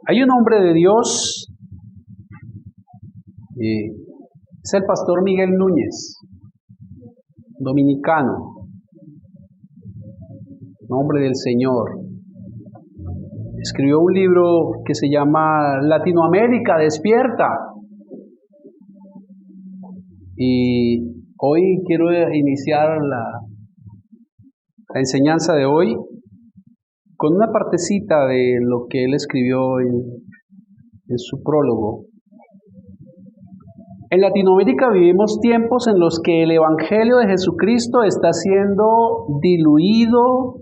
Hay un hombre de Dios, es el pastor Miguel Núñez, dominicano, un hombre del Señor. Escribió un libro que se llama Latinoamérica Despierta. Y hoy quiero iniciar la enseñanza de hoy con una partecita de lo que él escribió en su prólogo. En Latinoamérica vivimos tiempos en los que el Evangelio de Jesucristo está siendo diluido,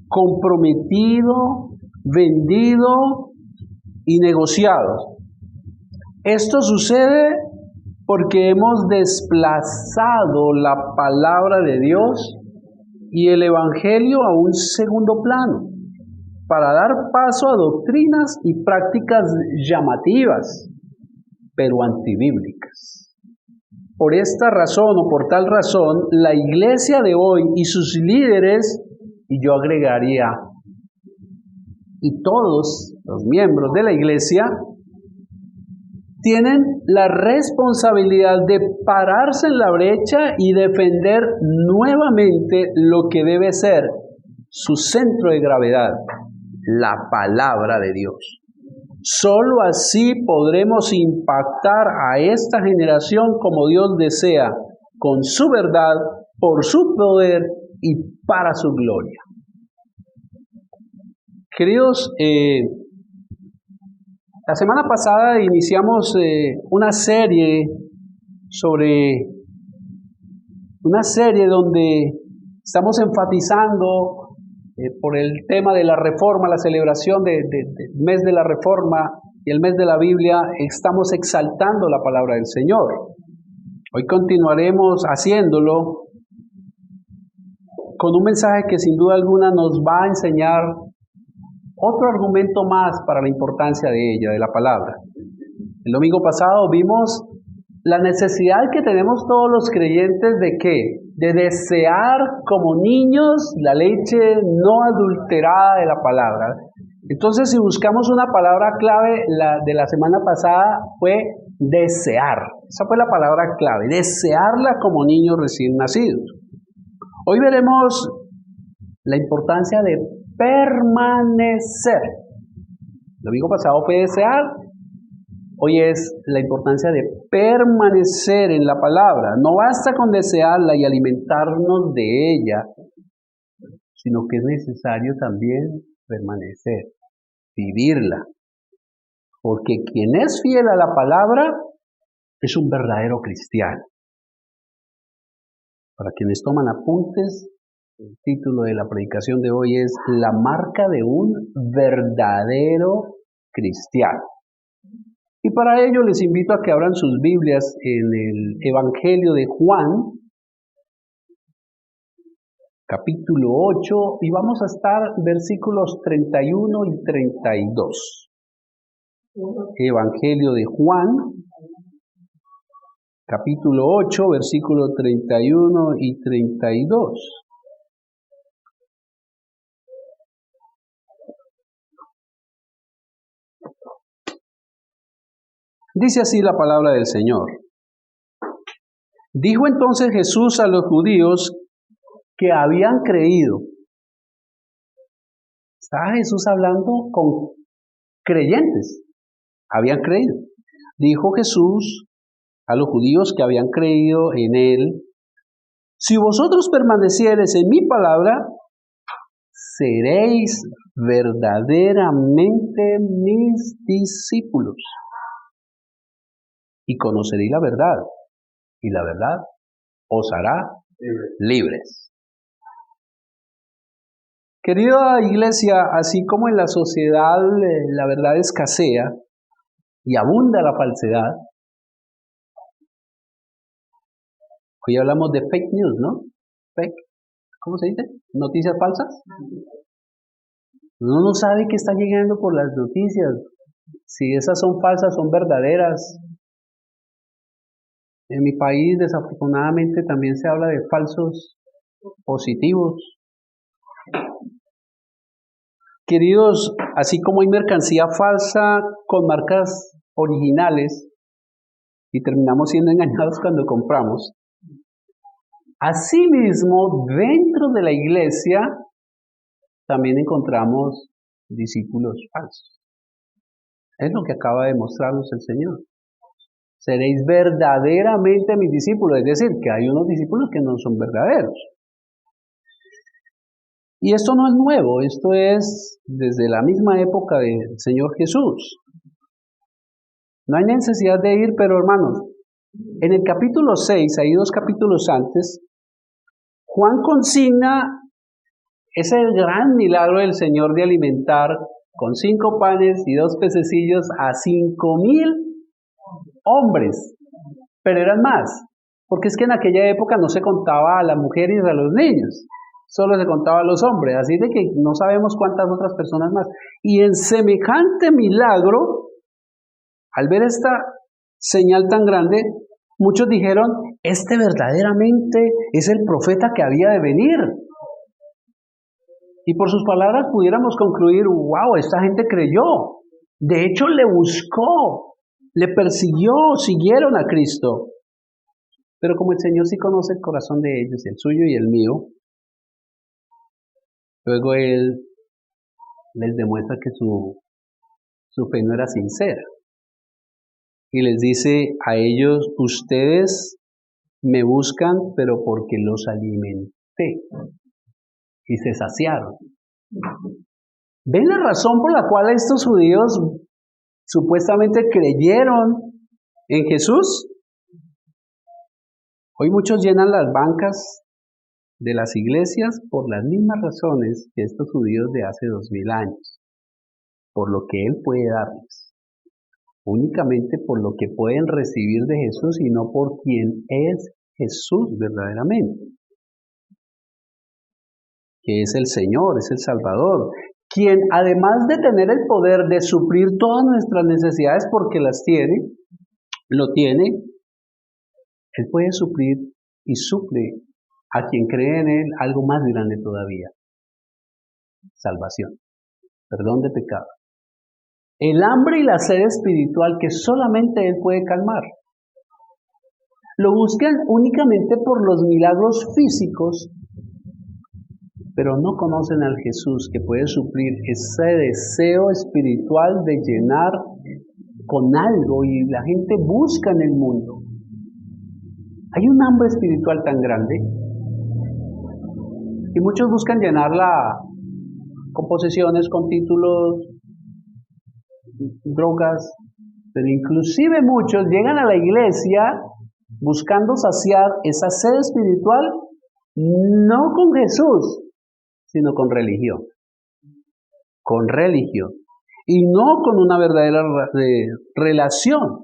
comprometido, vendido y negociado. Esto sucede porque hemos desplazado la palabra de Dios y el Evangelio a un segundo plano para dar paso a doctrinas y prácticas llamativas, pero antibíblicas. Por esta razón o por tal razón, la iglesia de hoy y sus líderes, y yo agregaría, y todos los miembros de la iglesia, tienen la responsabilidad de pararse en la brecha y defender nuevamente lo que debe ser su centro de gravedad, la palabra de Dios. Solo así podremos impactar a esta generación como Dios desea, con su verdad, por su poder y para su gloria. Queridos, la semana pasada iniciamos una serie donde estamos enfatizando por el tema de la reforma, la celebración del mes de la reforma y el mes de la Biblia, estamos exaltando la palabra del Señor. Hoy continuaremos haciéndolo con un mensaje que sin duda alguna nos va a enseñar otro argumento más para la importancia de ella, de la palabra. El domingo pasado vimos la necesidad que tenemos todos los creyentes de ¿qué? De desear como niños la leche no adulterada de la palabra. Entonces, si buscamos una palabra clave, la de la semana pasada fue desear. Esa fue la palabra clave, desearla como niños recién nacidos. Hoy veremos la importancia de permanecer. El domingo pasado fue desear. Hoy es la importancia de permanecer en la palabra. No basta con desearla y alimentarnos de ella, sino que es necesario también permanecer, vivirla. Porque quien es fiel a la palabra es un verdadero cristiano. Para quienes toman apuntes, el título de la predicación de hoy es La marca de un verdadero cristiano. Y para ello les invito a que abran sus Biblias en el Evangelio de Juan, capítulo 8, y vamos a estar versículos 31 y 32. Evangelio de Juan, capítulo 8, versículos 31 y 32. Dice así la palabra del Señor. Dijo entonces Jesús a los judíos que habían creído. Estaba Jesús hablando con creyentes. Habían creído. Dijo Jesús a los judíos que habían creído en Él: si vosotros permaneciereis en mi palabra, seréis verdaderamente mis discípulos. Y conoceréis la verdad, y la verdad os hará libres. Querida iglesia, así como en la sociedad la verdad escasea y abunda la falsedad, hoy hablamos de fake news, ¿no? Fake, ¿cómo se dice? ¿Noticias falsas? Uno no sabe qué está llegando por las noticias, si esas son falsas, son verdaderas. En mi país, desafortunadamente, también se habla de falsos positivos. Queridos, así como hay mercancía falsa con marcas originales y terminamos siendo engañados cuando compramos, asimismo dentro de la iglesia también encontramos discípulos falsos. Es lo que acaba de mostrarnos el Señor. Seréis verdaderamente mis discípulos, es decir, que hay unos discípulos que no son verdaderos. Y esto no es nuevo, esto es desde la misma época del Señor Jesús. No hay necesidad de ir, pero hermanos, en el capítulo 6, ahí 2 capítulos antes, Juan consigna ese gran milagro del Señor de alimentar con 5 panes y 2 pececillos a 5,000 hombres, pero eran más, porque es que en aquella época no se contaba a las mujeres y a los niños, solo se contaba a los hombres, así de que no sabemos cuántas otras personas más. Y en semejante milagro, al ver esta señal tan grande, muchos dijeron, este verdaderamente es el profeta que había de venir. Y por sus palabras pudiéramos concluir, wow, esta gente creyó. De hecho, le buscó, le persiguió, siguieron a Cristo. Pero como el Señor sí conoce el corazón de ellos, el suyo y el mío, luego Él les demuestra que su fe no era sincera. Y les dice a ellos, ustedes me buscan, pero porque los alimenté. Y se saciaron. ¿Ven la razón por la cual estos judíos supuestamente creyeron en Jesús? Hoy muchos llenan las bancas de las iglesias por las mismas razones que estos judíos de hace 2000 años, por lo que Él puede darles, únicamente por lo que pueden recibir de Jesús y no por quien es Jesús verdaderamente, que es el Señor, es el Salvador, quien además de tener el poder de suplir todas nuestras necesidades porque las tiene, lo tiene, Él puede suplir y suple a quien cree en Él algo más grande todavía: salvación, perdón de pecado, el hambre y la sed espiritual que solamente Él puede calmar. Lo buscan únicamente por los milagros físicos, pero no conocen al Jesús que puede suplir ese deseo espiritual de llenar con algo, y la gente busca en el mundo. Hay un hambre espiritual tan grande y muchos buscan llenarla con posesiones, con títulos, drogas, pero inclusive muchos llegan a la iglesia buscando saciar esa sed espiritual no con Jesús, sino con religión. Con religión. Y no con una verdadera relación.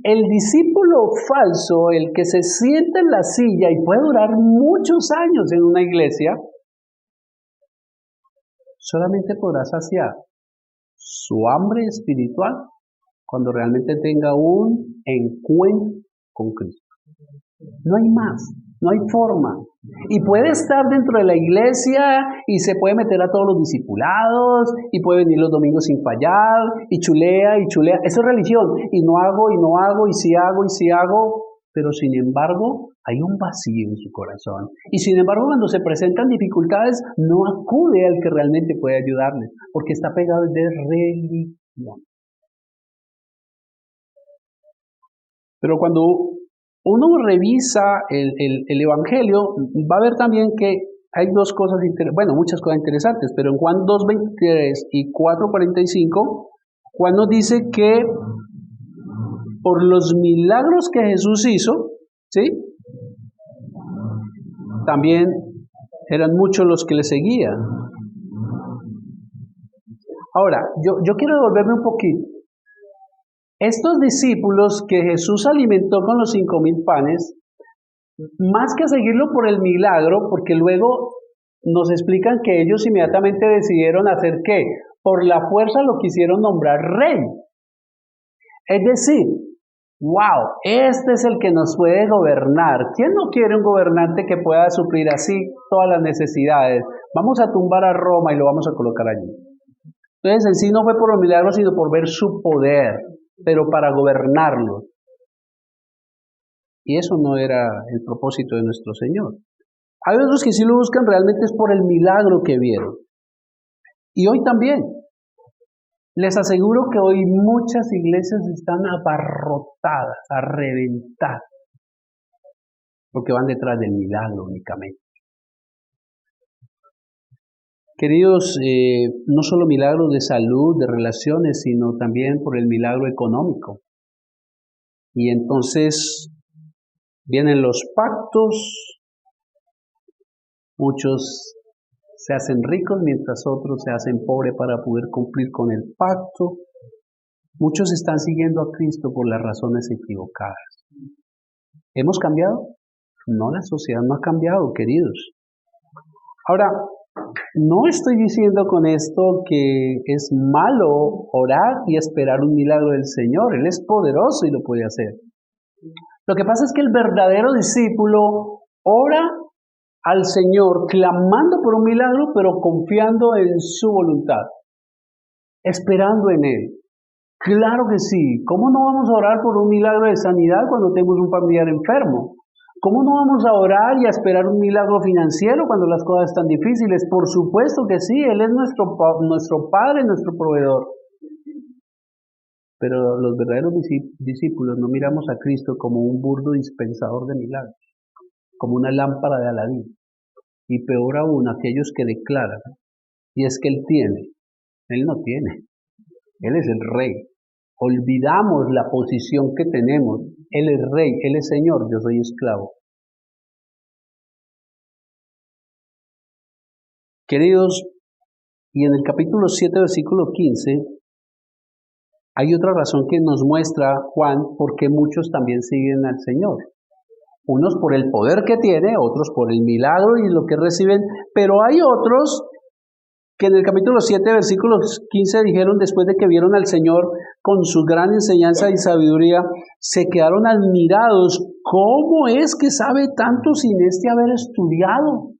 El discípulo falso, el que se sienta en la silla y puede durar muchos años en una iglesia, solamente podrá saciar su hambre espiritual cuando realmente tenga un encuentro con Cristo. No hay más, no hay forma. Y puede estar dentro de la iglesia y se puede meter a todos los discipulados y puede venir los domingos sin fallar y chulea y chulea. Eso es religión. Y no hago y no hago y sí hago y sí hago. Pero sin embargo hay un vacío en su corazón. Y sin embargo cuando se presentan dificultades no acude al que realmente puede ayudarles, porque está pegado de religión. Pero cuando uno revisa el Evangelio, va a ver también que hay dos cosas muchas cosas interesantes, pero en Juan 2:23 y 4:45, Juan nos dice que por los milagros que Jesús hizo, ¿sí?, también eran muchos los que le seguían. Ahora, yo quiero devolverme un poquito. Estos discípulos que Jesús alimentó con los 5,000 panes, más que seguirlo por el milagro, porque luego nos explican que ellos inmediatamente decidieron hacer ¿qué? Por la fuerza lo quisieron nombrar rey. Es decir, wow, este es el que nos puede gobernar. ¿Quién no quiere un gobernante que pueda suplir así todas las necesidades? Vamos a tumbar a Roma y lo vamos a colocar allí. Entonces en sí no fue por los milagros, sino por ver su poder, pero para gobernarlo. Y eso no era el propósito de nuestro Señor. Hay otros que sí lo buscan realmente es por el milagro que vieron. Y hoy también. Les aseguro que hoy muchas iglesias están abarrotadas, a reventar, porque van detrás del milagro únicamente. Queridos, no solo milagros de salud, de relaciones, sino también por el milagro económico. Y entonces vienen los pactos, muchos se hacen ricos mientras otros se hacen pobres para poder cumplir con el pacto. Muchos están siguiendo a Cristo por las razones equivocadas. ¿Hemos cambiado? No, la sociedad no ha cambiado, queridos. Ahora, no estoy diciendo con esto que es malo orar y esperar un milagro del Señor. Él es poderoso y lo puede hacer. Lo que pasa es que el verdadero discípulo ora al Señor clamando por un milagro, pero confiando en su voluntad, esperando en Él. Claro que sí. ¿Cómo no vamos a orar por un milagro de sanidad cuando tenemos un familiar enfermo? ¿Cómo no vamos a orar y a esperar un milagro financiero cuando las cosas están difíciles? Por supuesto que sí, Él es nuestro Padre, nuestro proveedor. Pero los verdaderos discípulos no miramos a Cristo como un burdo dispensador de milagros, como una lámpara de Aladín. Y peor aún, aquellos que declaran, y es que Él tiene. Él no tiene. Él es el Rey. Olvidamos la posición que tenemos. Él es Rey, Él es Señor, yo soy esclavo. Queridos, y en el capítulo 7, versículo 15, hay otra razón que nos muestra Juan por qué muchos también siguen al Señor. Unos por el poder que tiene, otros por el milagro y lo que reciben, pero hay otros que en el capítulo 7, versículo 15 dijeron, después de que vieron al Señor con su gran enseñanza y sabiduría, se quedaron admirados. ¿Cómo es que sabe tanto sin haber estudiado?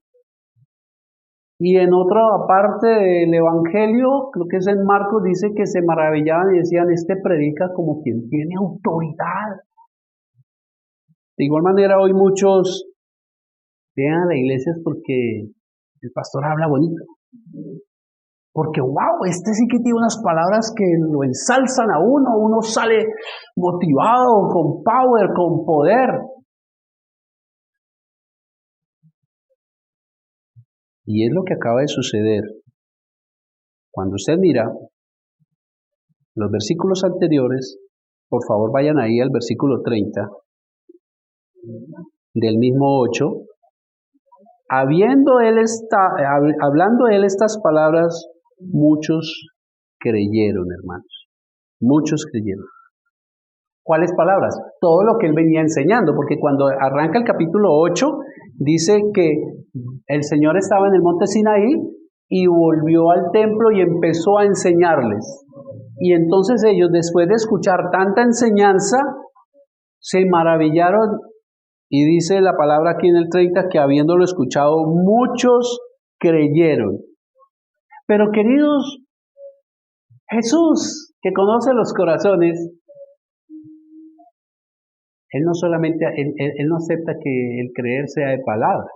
Y en otra parte del Evangelio, creo que es en Marcos, dice que se maravillaban y decían, este predica como quien tiene autoridad. De igual manera, hoy muchos vienen a la iglesia porque el pastor habla bonito. Porque, wow, este sí que tiene unas palabras que lo ensalzan a uno sale motivado, con power, con poder. Y es lo que acaba de suceder. Cuando usted mira los versículos anteriores, por favor vayan ahí al versículo 30 del mismo 8. Hablando él estas palabras, muchos creyeron, hermanos. Muchos creyeron. ¿Cuáles palabras? Todo lo que él venía enseñando, porque cuando arranca el capítulo 8, dice que el Señor estaba en el monte Sinaí y volvió al templo y empezó a enseñarles. Y entonces ellos, después de escuchar tanta enseñanza, se maravillaron. Y dice la palabra aquí en el 30 que habiéndolo escuchado, muchos creyeron. Pero queridos, Jesús, que conoce los corazones, Él no solamente, él no acepta que el creer sea de palabra.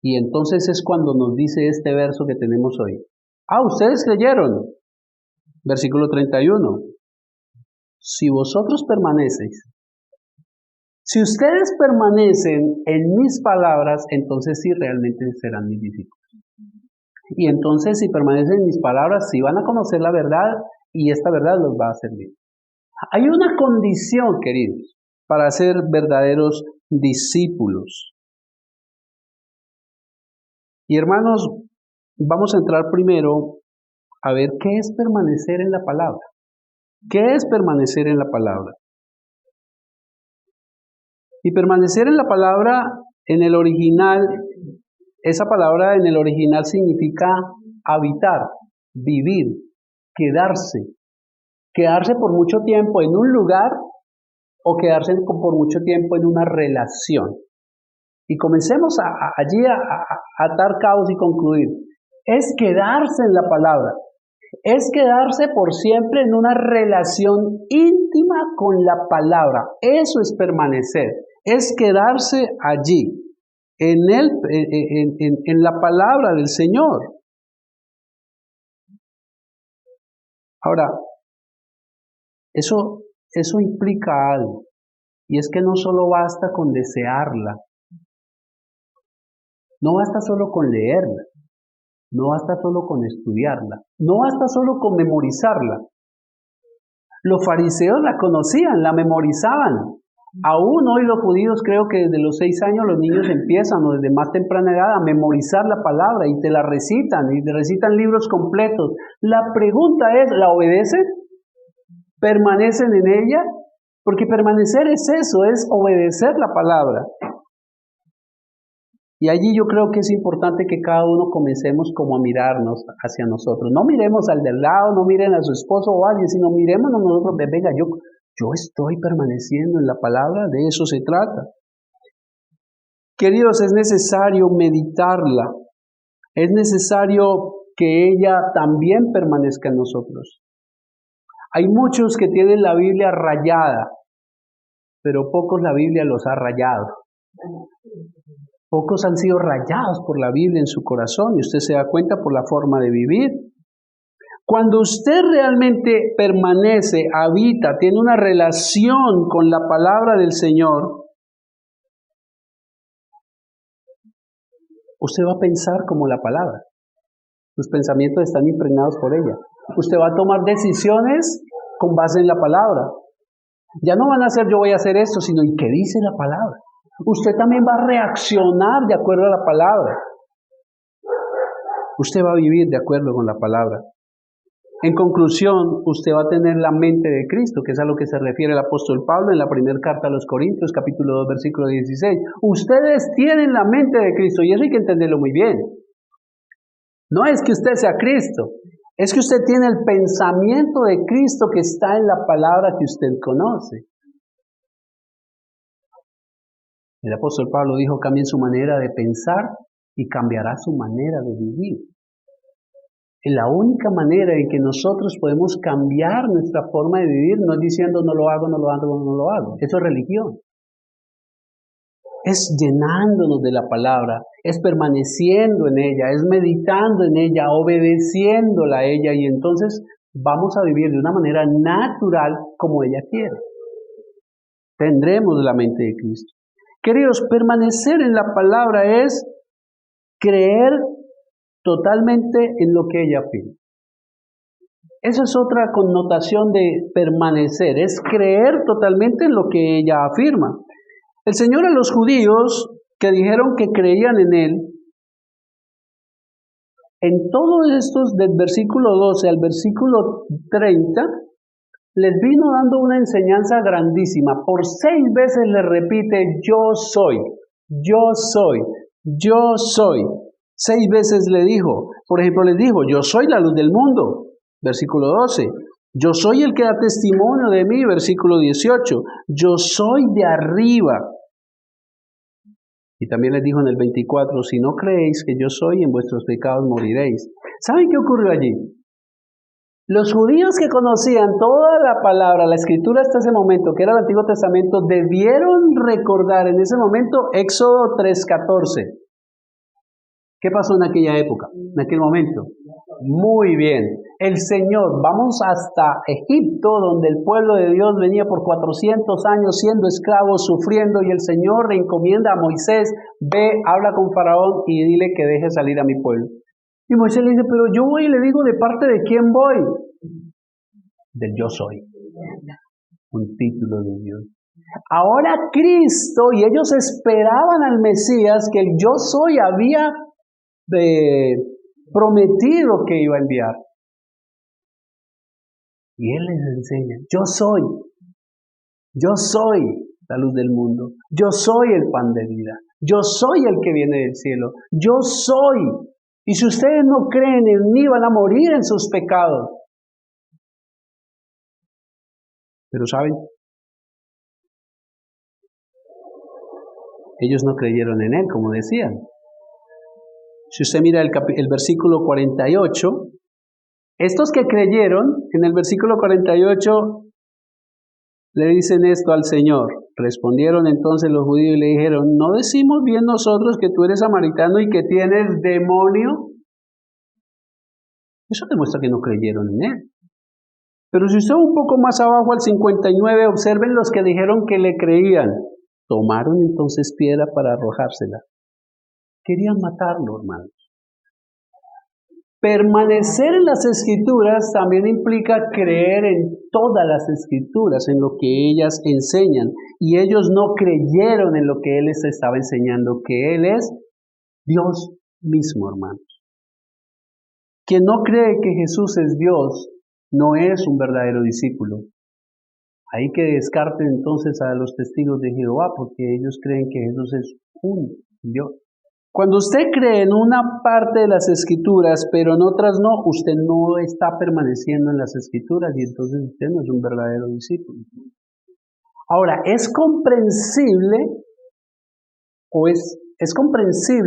Y entonces es cuando nos dice este verso que tenemos hoy. Ustedes creyeron. Versículo 31. Si vosotros permanecéis, si ustedes permanecen en mis palabras, entonces sí realmente serán mis discípulos. Y entonces si permanecen en mis palabras, sí van a conocer la verdad y esta verdad los va a servir. Hay una condición, queridos, para ser verdaderos discípulos. Y hermanos, vamos a entrar primero a ver qué es permanecer en la palabra. ¿Qué es permanecer en la palabra? Y permanecer en la palabra en el original, esa palabra en el original significa habitar, vivir, quedarse. Quedarse por mucho tiempo en un lugar o quedarse por mucho tiempo en una relación. y comencemos allí a atar cabos y concluir, es quedarse en la palabra, es quedarse por siempre en una relación íntima con la palabra. Eso es permanecer, es quedarse allí, en la palabra del Señor. Ahora, eso implica algo, y es que no solo basta con desearla, no basta solo con leerla, no basta solo con estudiarla, no basta solo con memorizarla. Los fariseos la conocían, la memorizaban. Aún hoy los judíos, creo que desde los 6 años los niños empiezan, o desde más temprana edad, a memorizar la palabra y te la recitan, y te recitan libros completos. La pregunta es, ¿la obedecen? ¿Permanecen en ella? Porque permanecer es eso, es obedecer la palabra. Y allí yo creo que es importante que cada uno comencemos como a mirarnos hacia nosotros. No miremos al del lado, no miren a su esposo o a alguien, sino mirémonos nosotros. Venga, yo estoy permaneciendo en la palabra, de eso se trata. Queridos, es necesario meditarla. Es necesario que ella también permanezca en nosotros. Hay muchos que tienen la Biblia rayada, pero pocos la Biblia los ha rayado. Pocos han sido rayados por la Biblia en su corazón y usted se da cuenta por la forma de vivir. Cuando usted realmente permanece, habita, tiene una relación con la palabra del Señor, usted va a pensar como la palabra. Sus pensamientos están impregnados por ella. Usted va a tomar decisiones con base en la palabra. Ya no van a ser yo voy a hacer esto, sino ¿y qué dice la palabra? Usted también va a reaccionar de acuerdo a la palabra. Usted va a vivir de acuerdo con la palabra. En conclusión, usted va a tener la mente de Cristo, que es a lo que se refiere el apóstol Pablo en la primera carta a los Corintios, capítulo 2, versículo 16. Ustedes tienen la mente de Cristo, y eso hay que entenderlo muy bien. No es que usted sea Cristo, es que usted tiene el pensamiento de Cristo que está en la palabra que usted conoce. El apóstol Pablo dijo, cambien su manera de pensar y cambiará su manera de vivir. Es la única manera en que nosotros podemos cambiar nuestra forma de vivir, no es diciendo no lo hago, no lo hago, no lo hago. Eso es religión. Es llenándonos de la palabra, es permaneciendo en ella, es meditando en ella, obedeciéndola a ella, y entonces vamos a vivir de una manera natural como ella quiere. Tendremos la mente de Cristo. Queridos, permanecer en la palabra es creer totalmente en lo que ella afirma. Esa es otra connotación de permanecer, es creer totalmente en lo que ella afirma. El Señor a los judíos que dijeron que creían en Él, en todos estos del versículo 12 al versículo 30, les vino dando una enseñanza grandísima. Por 6 veces les repite, yo soy, yo soy, yo soy. 6 veces le dijo, por ejemplo, les dijo, yo soy la luz del mundo, versículo 12. Yo soy el que da testimonio de mí, versículo 18. Yo soy de arriba. Y también les dijo en el 24, si no creéis que yo soy, en vuestros pecados moriréis. ¿Saben qué ocurrió allí? Los judíos que conocían toda la palabra, la escritura hasta ese momento, que era el Antiguo Testamento, debieron recordar en ese momento Éxodo 3:14. ¿Qué pasó en aquella época, en aquel momento? Muy bien. El Señor, vamos hasta Egipto, donde el pueblo de Dios venía por 400 años siendo esclavos, sufriendo, y el Señor le encomienda a Moisés, ve, habla con Faraón y dile que deje salir a mi pueblo. Y Moisés le dice, pero yo voy y le digo, ¿de parte de quién voy? Del yo soy. Un título de Dios. Ahora Cristo, y ellos esperaban al Mesías, que el yo soy había prometido que iba a enviar. Y Él les enseña, yo soy la luz del mundo, yo soy el pan de vida, yo soy el que viene del cielo, yo soy. Y si ustedes no creen en mí, van a morir en sus pecados. Pero ¿saben? Ellos no creyeron en Él, como decían. Si usted mira el versículo 48, estos que creyeron, en el versículo 48, le dicen esto al Señor. Respondieron entonces los judíos y le dijeron, ¿no decimos bien nosotros que tú eres samaritano y que tienes demonio? Eso demuestra que no creyeron en Él. Pero si usted va un poco más abajo al 59, observen los que dijeron que le creían. Tomaron entonces piedra para arrojársela. Querían matarlo, hermanos. Permanecer en las Escrituras también implica creer en todas las Escrituras, en lo que ellas enseñan. Y ellos no creyeron en lo que Él les estaba enseñando, que Él es Dios mismo, hermanos. Quien no cree que Jesús es Dios, no es un verdadero discípulo. Hay que descarten entonces a los testigos de Jehová, porque ellos creen que Jesús es un Dios. Cuando usted cree en una parte de las Escrituras, pero en otras no, usted no está permaneciendo en las Escrituras y entonces usted no es un verdadero discípulo. Ahora, es comprensible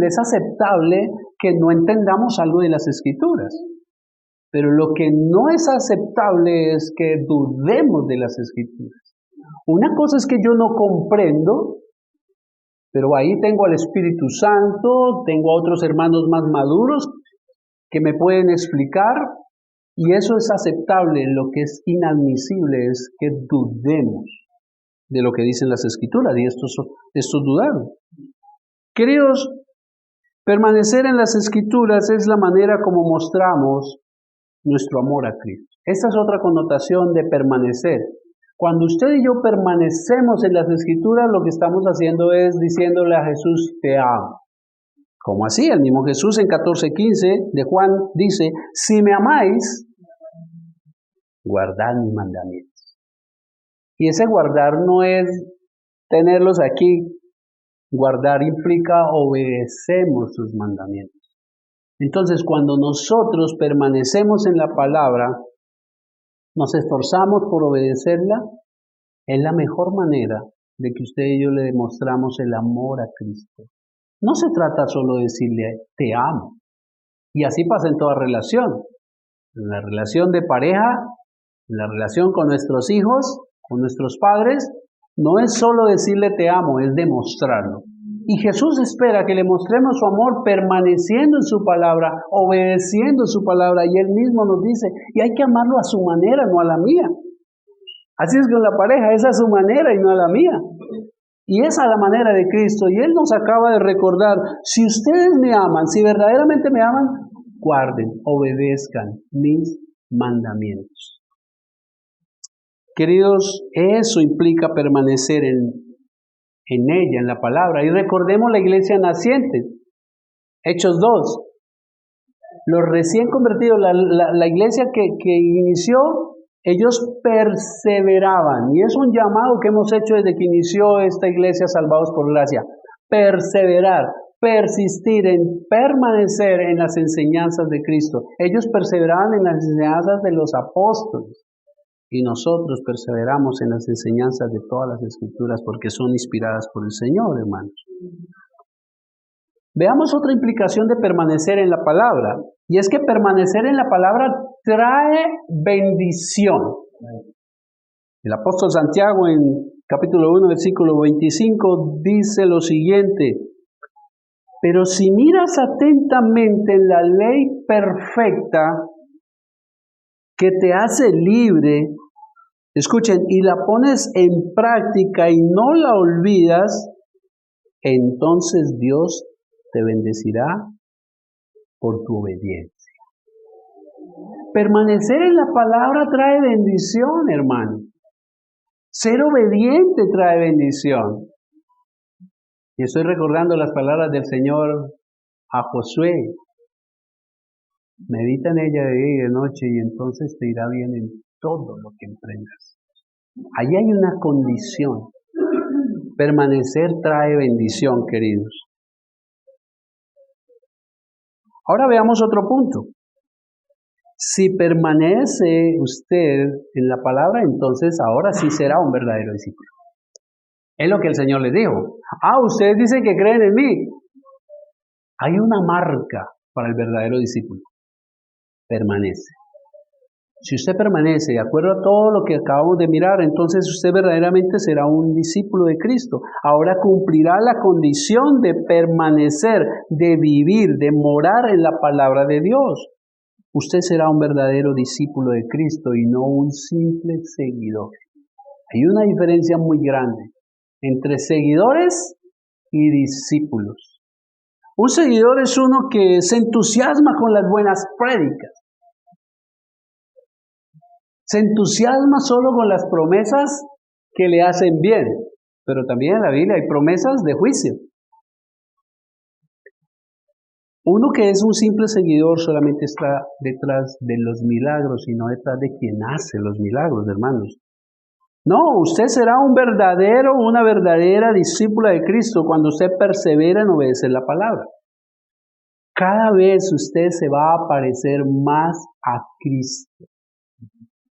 es aceptable que no entendamos algo de las Escrituras. Pero lo que no es aceptable es que dudemos de las Escrituras. Una cosa es que yo no comprendo, pero ahí tengo al Espíritu Santo, tengo a otros hermanos más maduros que me pueden explicar, y eso es aceptable. Lo que es inadmisible es que dudemos de lo que dicen las Escrituras, y estos dudaron. Queridos, permanecer en las Escrituras es la manera como mostramos nuestro amor a Cristo. Esta es otra connotación de permanecer. Cuando usted y yo permanecemos en las Escrituras, lo que estamos haciendo es diciéndole a Jesús, te amo. ¿Cómo así? El mismo Jesús en 14:15 de Juan dice, si me amáis, guardad mis mandamientos. Y ese guardar no es tenerlos aquí. Guardar implica obedecemos sus mandamientos. Entonces, cuando nosotros permanecemos en la palabra, nos esforzamos por obedecerla, es la mejor manera de que usted y yo le demostramos el amor a Cristo. No se trata solo de decirle, te amo. Y así pasa en toda relación. En la relación de pareja, en la relación con nuestros hijos, con nuestros padres, no es solo decirle te amo, es demostrarlo. Y Jesús espera que le mostremos su amor permaneciendo en su palabra, obedeciendo su palabra. Y Él mismo nos dice, y hay que amarlo a su manera, no a la mía. Así es con la pareja, es a su manera y no a la mía. Y es a la manera de Cristo. Y Él nos acaba de recordar, si ustedes me aman, si verdaderamente me aman, guarden, obedezcan mis mandamientos. Queridos, eso implica permanecer en ella, en la palabra. Y recordemos la iglesia naciente. Hechos 2. Los recién convertidos, la iglesia que inició, ellos perseveraban. Y es un llamado que hemos hecho desde que inició esta iglesia Salvados por Gracia. Perseverar, persistir en permanecer en las enseñanzas de Cristo. Ellos perseveraban en las enseñanzas de los apóstoles. Y nosotros perseveramos en las enseñanzas de todas las Escrituras porque son inspiradas por el Señor, hermanos. Veamos otra implicación de permanecer en la palabra. Y es que permanecer en la palabra trae bendición. El apóstol Santiago en capítulo 1, versículo 25 dice lo siguiente. Pero si miras atentamente en la ley perfecta, que te hace libre, escuchen, y la pones en práctica y no la olvidas, entonces Dios te bendecirá por tu obediencia. Permanecer en la palabra trae bendición, hermano. Ser obediente trae bendición. Y estoy recordando las palabras del Señor a Josué. Medita en ella de día y de noche y entonces te irá bien en todo lo que emprendas. Allí hay una condición. Permanecer trae bendición, queridos. Ahora veamos otro punto. Si permanece usted en la palabra, entonces ahora sí será un verdadero discípulo. Es lo que el Señor les dijo. Ustedes dicen que creen en mí. Hay una marca para el verdadero discípulo. Permanece. Si usted permanece de acuerdo a todo lo que acabamos de mirar, entonces usted verdaderamente será un discípulo de Cristo. Ahora cumplirá la condición de permanecer, de vivir, de morar en la palabra de Dios. Usted será un verdadero discípulo de Cristo y no un simple seguidor. Hay una diferencia muy grande entre seguidores y discípulos. Un seguidor es uno que se entusiasma con las buenas prédicas. Se entusiasma solo con las promesas que le hacen bien. Pero también en la Biblia hay promesas de juicio. Uno que es un simple seguidor solamente está detrás de los milagros y no detrás de quien hace los milagros, hermanos. No, usted será un verdadero, una verdadera discípula de Cristo cuando usted persevera en obedecer la palabra. Cada vez usted se va a parecer más a Cristo.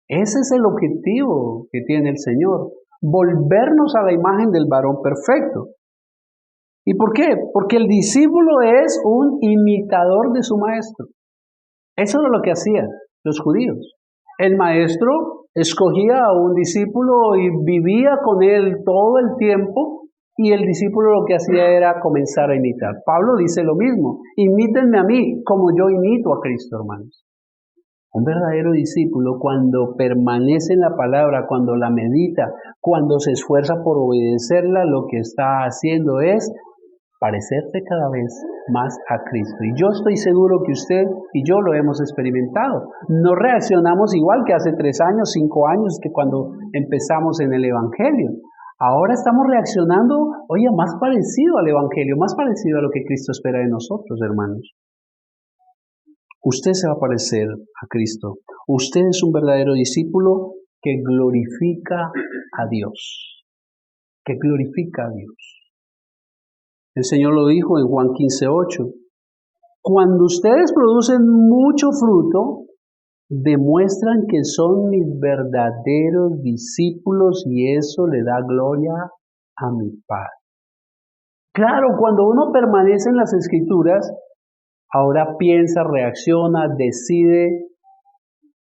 Ese es el objetivo que tiene el Señor, volvernos a la imagen del varón perfecto. ¿Y por qué? Porque el discípulo es un imitador de su maestro. Eso es lo que hacían los judíos. El maestro escogía a un discípulo y vivía con él todo el tiempo, y el discípulo lo que hacía era comenzar a imitar. Pablo dice lo mismo: imítenme a mí como yo imito a Cristo, hermanos. Un verdadero discípulo, cuando permanece en la palabra, cuando la medita, cuando se esfuerza por obedecerla, lo que está haciendo es parecerse cada vez más a Cristo. Y yo estoy seguro que usted y yo lo hemos experimentado. No reaccionamos igual que hace 3 años, 5 años, que cuando empezamos en el Evangelio. Ahora estamos reaccionando, más parecido al Evangelio, más parecido a lo que Cristo espera de nosotros, hermanos. Usted se va a parecer a Cristo. Usted es un verdadero discípulo que glorifica a Dios. Que glorifica a Dios. El Señor lo dijo en Juan 15:8. Cuando ustedes producen mucho fruto, demuestran que son mis verdaderos discípulos y eso le da gloria a mi Padre. Claro, cuando uno permanece en las Escrituras, ahora piensa, reacciona, decide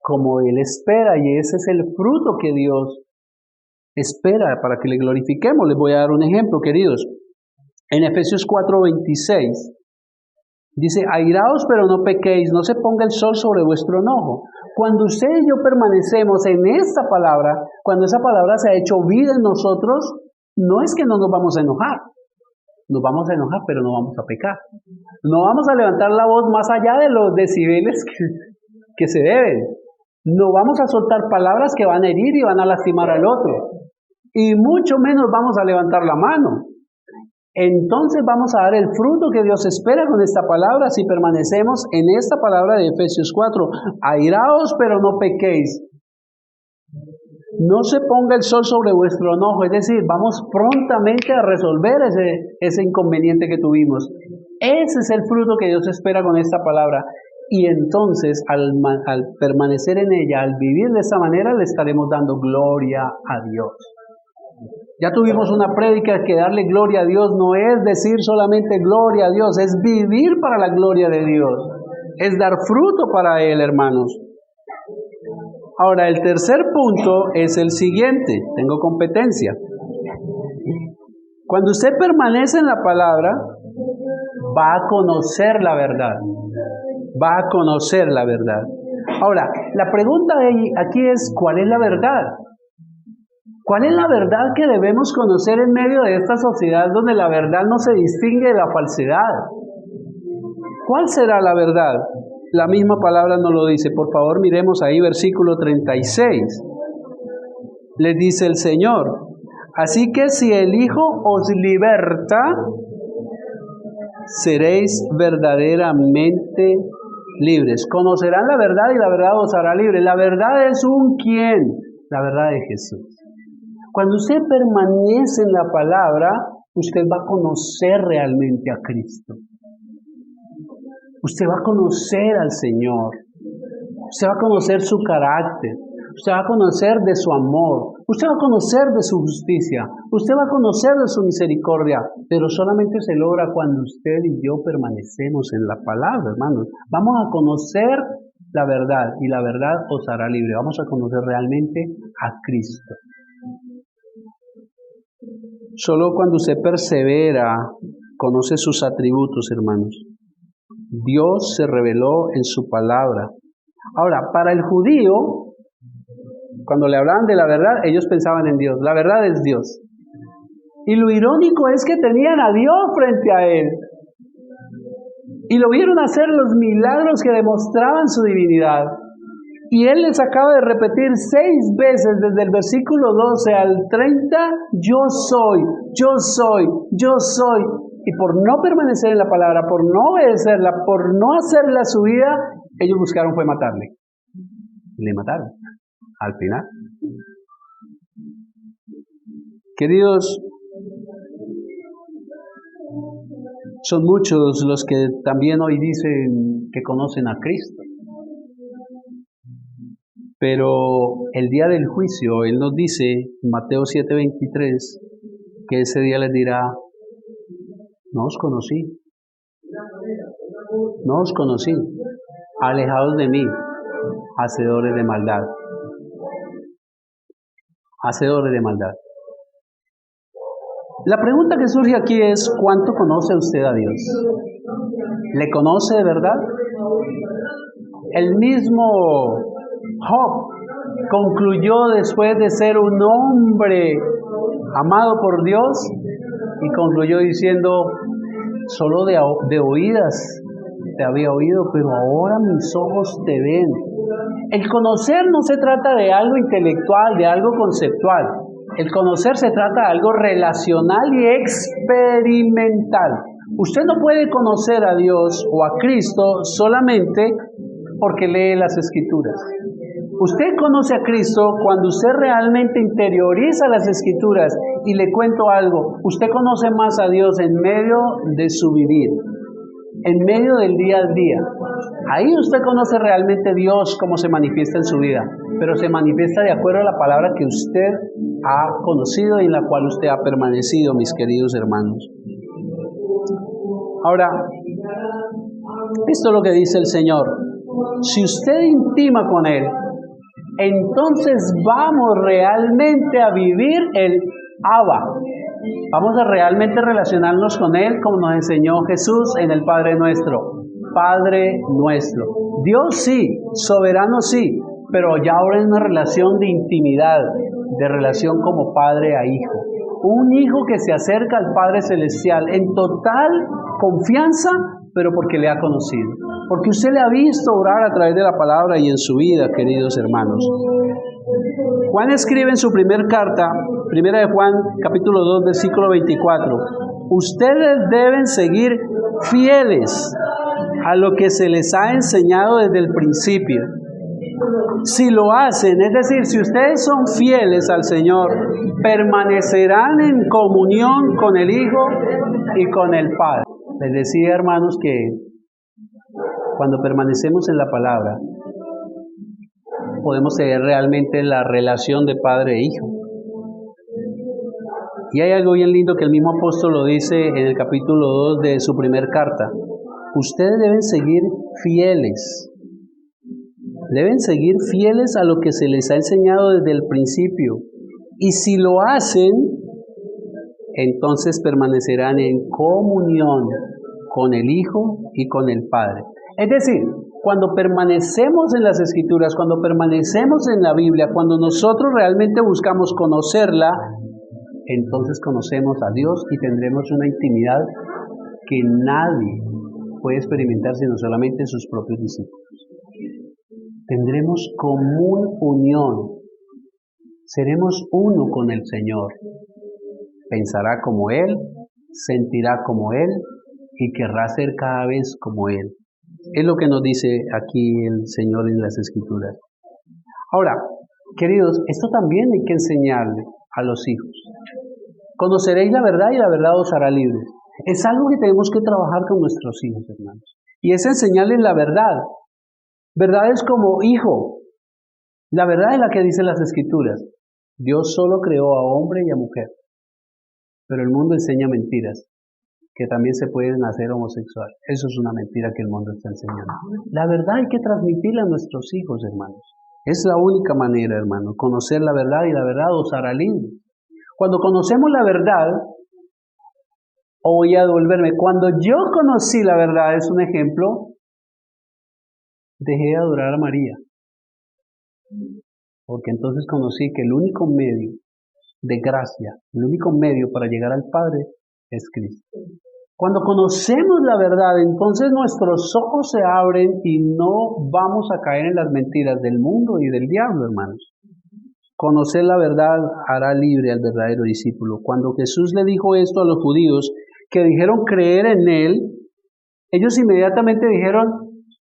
como Él espera, y ese es el fruto que Dios espera para que le glorifiquemos. Les voy a dar un ejemplo, queridos. En Efesios 4:26 dice: airaos pero no pequéis, no se ponga el sol sobre vuestro enojo. Cuando usted y yo permanecemos en esta palabra, cuando esa palabra se ha hecho vida en nosotros, no es que no nos vamos a enojar. Nos vamos a enojar, pero no vamos a pecar. No vamos a levantar la voz más allá de los decibeles que se deben. No vamos a soltar palabras que van a herir y van a lastimar al otro. Y mucho menos vamos a levantar la mano. Entonces vamos a dar el fruto que Dios espera con esta palabra si permanecemos en esta palabra de Efesios 4. Airaos, pero no pequéis. No se ponga el sol sobre vuestro enojo, es decir, vamos prontamente a resolver ese inconveniente que tuvimos. Ese es el fruto que Dios espera con esta palabra. Y entonces, al permanecer en ella, al vivir de esta manera, le estaremos dando gloria a Dios. Ya tuvimos una prédica que darle gloria a Dios no es decir solamente gloria a Dios, es vivir para la gloria de Dios. Es dar fruto para Él, hermanos. Ahora, el tercer punto es el siguiente. Tengo competencia. Cuando usted permanece en la palabra, va a conocer la verdad. Va a conocer la verdad. Ahora, la pregunta aquí es: ¿cuál es la verdad? ¿Cuál es la verdad que debemos conocer en medio de esta sociedad donde la verdad no se distingue de la falsedad? ¿Cuál será la verdad? La misma palabra nos lo dice. Por favor, miremos ahí versículo 36. Les dice el Señor: así que si el Hijo os liberta, seréis verdaderamente libres. Conocerán la verdad y la verdad os hará libres. La verdad es un quién. La verdad es Jesús. Cuando usted permanece en la palabra, usted va a conocer realmente a Cristo. Usted va a conocer al Señor. Usted va a conocer su carácter. Usted va a conocer de su amor, usted va a conocer de su justicia, usted va a conocer de su misericordia, pero solamente se logra cuando usted y yo permanecemos en la palabra, hermanos. Vamos a conocer la verdad y la verdad os hará libre. Vamos a conocer realmente a Cristo. Solo cuando usted persevera, conoce sus atributos, hermanos. Dios se reveló en su palabra. Ahora, para el judío, cuando le hablaban de la verdad, ellos pensaban en Dios. La verdad es Dios. Y lo irónico es que tenían a Dios frente a él. Y lo vieron hacer los milagros que demostraban su divinidad. Y él les acaba de repetir 6 veces desde el versículo 12 al 30, yo soy, yo soy, yo soy. Y por no permanecer en la palabra, por no obedecerla, por no hacerla su vida, ellos buscaron fue matarle. Y le mataron al final. Queridos, son muchos los que también hoy dicen que conocen a Cristo. Pero el día del juicio, Él nos dice, en Mateo 7:23, que ese día les dirá, no os conocí, no os conocí, alejados de mí, hacedores de maldad. Hacedores de maldad. La pregunta que surge aquí es, ¿cuánto conoce usted a Dios? ¿Le conoce de verdad? El mismo Job concluyó después de ser un hombre amado por Dios y concluyó diciendo, solo de oídas te había oído, pero ahora mis ojos te ven. El conocer no se trata de algo intelectual, de algo conceptual. El conocer se trata de algo relacional y experimental. Usted no puede conocer a Dios o a Cristo solamente porque lee las Escrituras. Usted conoce a Cristo cuando usted realmente interioriza las Escrituras. Y le cuento algo, usted conoce más a Dios en medio de su vivir, en medio del día a día. Ahí usted conoce realmente Dios, cómo se manifiesta en su vida, pero se manifiesta de acuerdo a la palabra que usted ha conocido y en la cual usted ha permanecido, mis queridos hermanos. Ahora, esto es lo que dice el Señor. Si usted intima con Él, entonces vamos realmente a vivir el Abba. Vamos a realmente relacionarnos con Él como nos enseñó Jesús en el Padre Nuestro. Padre Nuestro. Dios sí, soberano sí, pero ya ahora es una relación de intimidad, de relación como padre a hijo. Un hijo que se acerca al Padre Celestial en total confianza, pero porque le ha conocido. Porque usted le ha visto orar a través de la palabra y en su vida, queridos hermanos. Juan escribe en su primera carta, primera de Juan, capítulo 2, versículo 24. Ustedes deben seguir fieles a lo que se les ha enseñado desde el principio. Si lo hacen, es decir, si ustedes son fieles al Señor, permanecerán en comunión con el Hijo y con el Padre. Les decía, hermanos, que cuando permanecemos en la palabra, podemos tener realmente la relación de padre e hijo. Y hay algo bien lindo que el mismo apóstol lo dice en el capítulo 2 de su primer carta. Ustedes deben seguir fieles. Deben seguir fieles a lo que se les ha enseñado desde el principio. Y si lo hacen, entonces permanecerán en comunión con el Hijo y con el Padre. Es decir, cuando permanecemos en las Escrituras, cuando permanecemos en la Biblia, cuando nosotros realmente buscamos conocerla, entonces conocemos a Dios y tendremos una intimidad que nadie puede experimentar sino solamente sus propios discípulos. Tendremos común unión, seremos uno con el Señor. Pensará como Él, sentirá como Él y querrá ser cada vez como Él. Es lo que nos dice aquí el Señor en las Escrituras. Ahora, queridos, esto también hay que enseñarle a los hijos. Conoceréis la verdad y la verdad os hará libres. Es algo que tenemos que trabajar con nuestros hijos, hermanos. Y es enseñarles la verdad. Verdades como, hijo, La verdad es la que dicen las Escrituras. Dios solo creó a hombre y a mujer, pero el mundo enseña mentiras, que también se puede nacer homosexual. Eso es una mentira que el mundo está enseñando. La verdad hay que transmitirla a nuestros hijos, hermanos. Es la única manera, hermanos, conocer la verdad y la verdad os hará libres. Cuando conocemos la verdad, o voy a devolverme, cuando yo conocí la verdad, es un ejemplo, dejé de adorar a María. Porque entonces conocí que el único medio de gracia, el único medio para llegar al Padre es Cristo. Cuando conocemos la verdad, entonces nuestros ojos se abren y no vamos a caer en las mentiras del mundo y del diablo, hermanos. Conocer la verdad hará libre al verdadero discípulo. Cuando Jesús le dijo esto a los judíos, que dijeron creer en Él, ellos inmediatamente dijeron,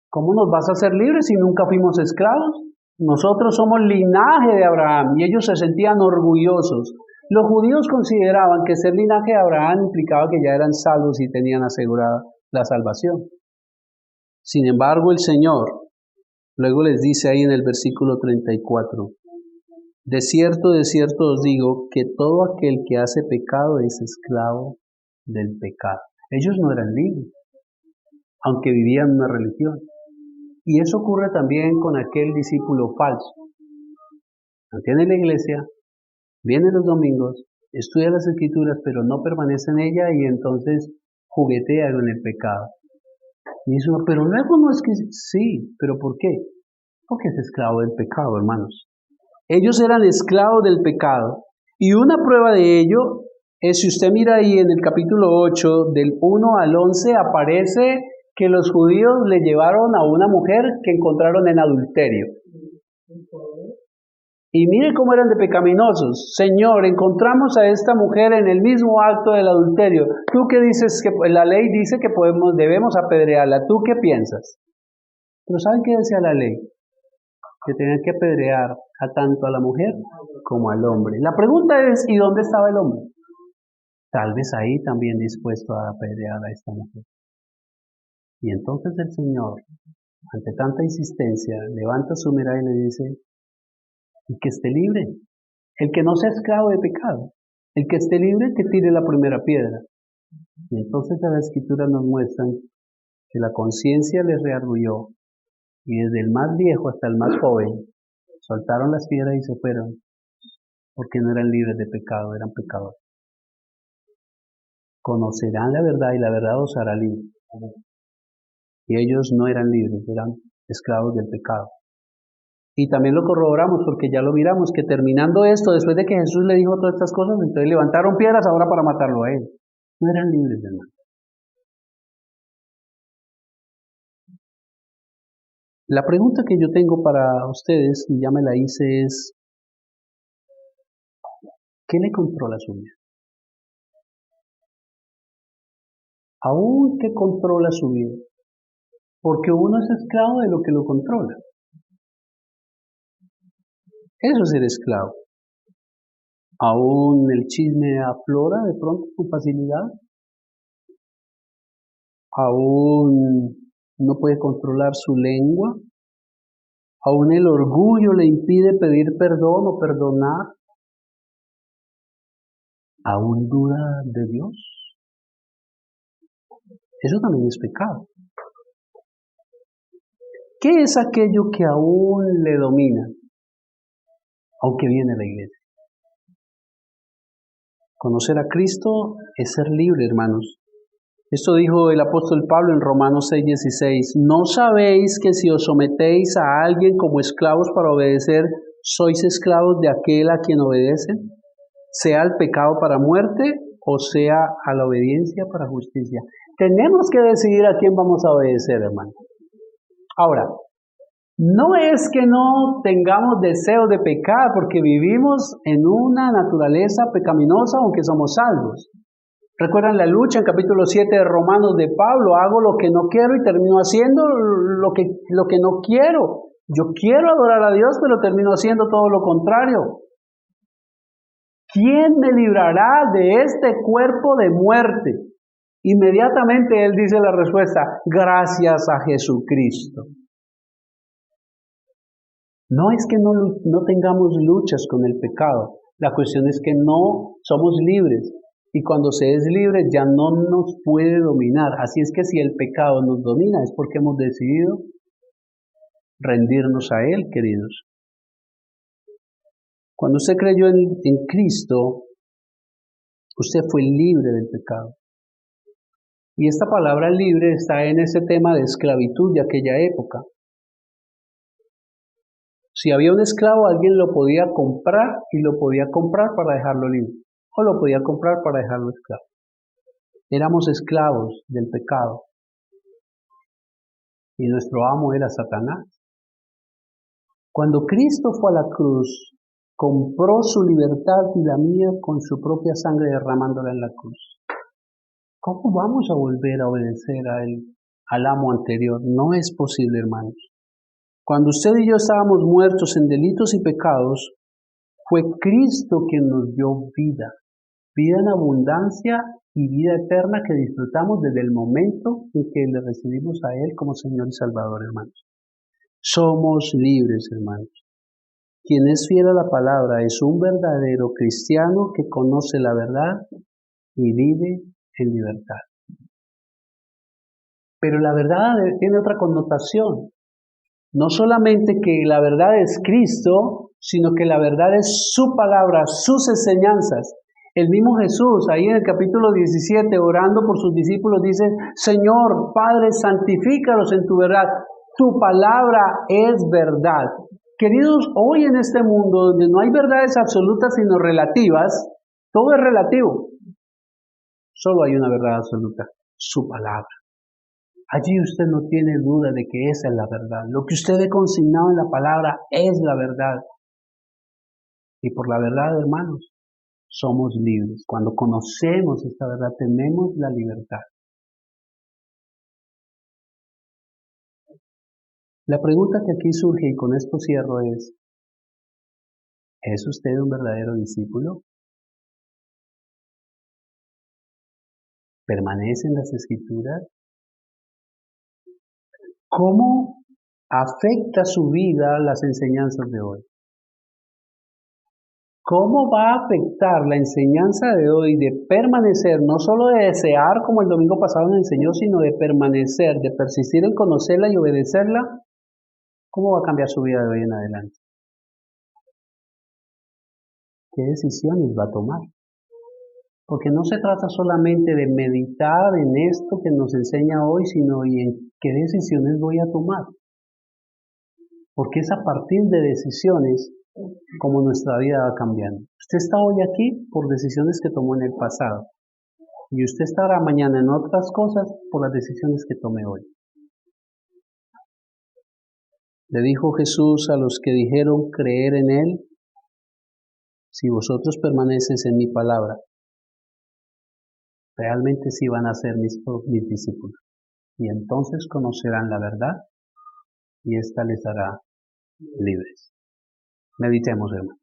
¿cómo nos vas a hacer libres si nunca fuimos esclavos? Nosotros somos linaje de Abraham, y ellos se sentían orgullosos. Los judíos consideraban que ser linaje de Abraham implicaba que ya eran salvos y tenían asegurada la salvación. Sin embargo, el Señor luego les dice ahí en el versículo 34, de cierto os digo que todo aquel que hace pecado es esclavo del pecado. Ellos no eran libres, aunque vivían una religión. Y eso ocurre también con aquel discípulo falso. Mantiene la iglesia, viene los domingos, estudia las Escrituras, pero no permanece en ella y entonces juguetea con el pecado. Y dice, pero luego no es que... Sí, pero ¿por qué? Porque es esclavo del pecado, hermanos. Ellos eran esclavos del pecado. Y una prueba de ello es, si usted mira ahí en el capítulo 8, del 1 al 11, aparece que los judíos le llevaron a una mujer que encontraron en adulterio. Y mire cómo eran de pecaminosos. Señor, encontramos a esta mujer en el mismo acto del adulterio. ¿Tú qué dices? Que la ley dice que debemos apedrearla. ¿Tú qué piensas? Pero ¿saben qué decía la ley? Que tenían que apedrear a tanto a la mujer como al hombre. La pregunta es, ¿y dónde estaba el hombre? Tal vez ahí también dispuesto a apedrear a esta mujer. Y entonces el Señor, ante tanta insistencia, levanta su mirada y le dice, el que esté libre, el que no sea esclavo de pecado, el que esté libre que tire la primera piedra. Y entonces las Escrituras nos muestran que la conciencia les reargulló y desde el más viejo hasta el más joven soltaron las piedras y se fueron porque no eran libres de pecado, eran pecadores. Conocerán la verdad y la verdad os hará libres. Y ellos no eran libres, eran esclavos del pecado. Y también lo corroboramos porque ya lo miramos, que terminando esto, después de que Jesús le dijo todas estas cosas, entonces levantaron piedras ahora para matarlo a él. No eran libres, hermano. La pregunta que yo tengo para ustedes, y ya me la hice, es, ¿qué le controla su vida? Aún que controla su vida, porque uno es esclavo de lo que lo controla. Eso es ser esclavo. Aún el chisme aflora de pronto con facilidad. Aún no puede controlar su lengua. Aún el orgullo le impide pedir perdón o perdonar. Aún duda de Dios. Eso también es pecado. ¿Qué es aquello que aún le domina, aunque viene a la iglesia? Conocer a Cristo es ser libre, hermanos. Esto dijo el apóstol Pablo en Romanos 6:16. ¿No sabéis que si os sometéis a alguien como esclavos para obedecer, sois esclavos de aquel a quien obedecen? Sea el pecado para muerte o sea a la obediencia para justicia. Tenemos que decidir a quién vamos a obedecer, hermano. Ahora, no es que no tengamos deseo de pecar, porque vivimos en una naturaleza pecaminosa aunque somos salvos. ¿Recuerdan la lucha en capítulo 7 de Romanos de Pablo? Hago lo que no quiero y termino haciendo lo que no quiero. Yo quiero adorar a Dios, pero termino haciendo todo lo contrario. ¿Quién me librará de este cuerpo de muerte? Inmediatamente él dice la respuesta, gracias a Jesucristo. No es que no tengamos luchas con el pecado, la cuestión es que no somos libres. Y cuando se es libre ya no nos puede dominar. Así es que si el pecado nos domina es porque hemos decidido rendirnos a Él, queridos. Cuando usted creyó en Cristo, usted fue libre del pecado. Y esta palabra libre está en ese tema de esclavitud de aquella época. Si había un esclavo, alguien lo podía comprar y lo podía comprar para dejarlo libre. O lo podía comprar para dejarlo esclavo. Éramos esclavos del pecado. Y nuestro amo era Satanás. Cuando Cristo fue a la cruz, compró su libertad y la mía con su propia sangre derramándola en la cruz. ¿Cómo vamos a volver a obedecer al amo anterior? No es posible, hermanos. Cuando usted y yo estábamos muertos en delitos y pecados, fue Cristo quien nos dio vida. Vida en abundancia y vida eterna que disfrutamos desde el momento en que le recibimos a Él como Señor y Salvador, hermanos. Somos libres, hermanos. Quien es fiel a la palabra es un verdadero cristiano que conoce la verdad y vive en libertad. Pero la verdad tiene otra connotación. No solamente que la verdad es Cristo, sino que la verdad es su palabra, sus enseñanzas. El mismo Jesús, ahí en el capítulo 17, orando por sus discípulos, dice: Señor, Padre, santifícalos en tu verdad. Tu palabra es verdad. Queridos, hoy en este mundo donde no hay verdades absolutas sino relativas, todo es relativo. Solo hay una verdad absoluta, su palabra. Allí usted no tiene duda de que esa es la verdad. Lo que usted ve consignado en la palabra es la verdad. Y por la verdad, hermanos, somos libres. Cuando conocemos esta verdad, tenemos la libertad. La pregunta que aquí surge, y con esto cierro, ¿es usted un verdadero discípulo? ¿Permanece en las Escrituras? ¿Cómo afecta su vida las enseñanzas de hoy? ¿Cómo va a afectar la enseñanza de hoy de permanecer, no solo de desear como el domingo pasado nos enseñó, sino de permanecer, de persistir en conocerla y obedecerla? ¿Cómo va a cambiar su vida de hoy en adelante? ¿Qué decisiones va a tomar? Porque no se trata solamente de meditar en esto que nos enseña hoy, sino y en qué decisiones voy a tomar. Porque es a partir de decisiones como nuestra vida va cambiando. Usted está hoy aquí por decisiones que tomó en el pasado. Y usted estará mañana en otras cosas por las decisiones que tome hoy. Le dijo Jesús a los que dijeron creer en Él: si vosotros permanecéis en mi palabra, realmente sí van a ser mis discípulos. Y entonces conocerán la verdad y ésta les hará libres. Meditemos, hermanos.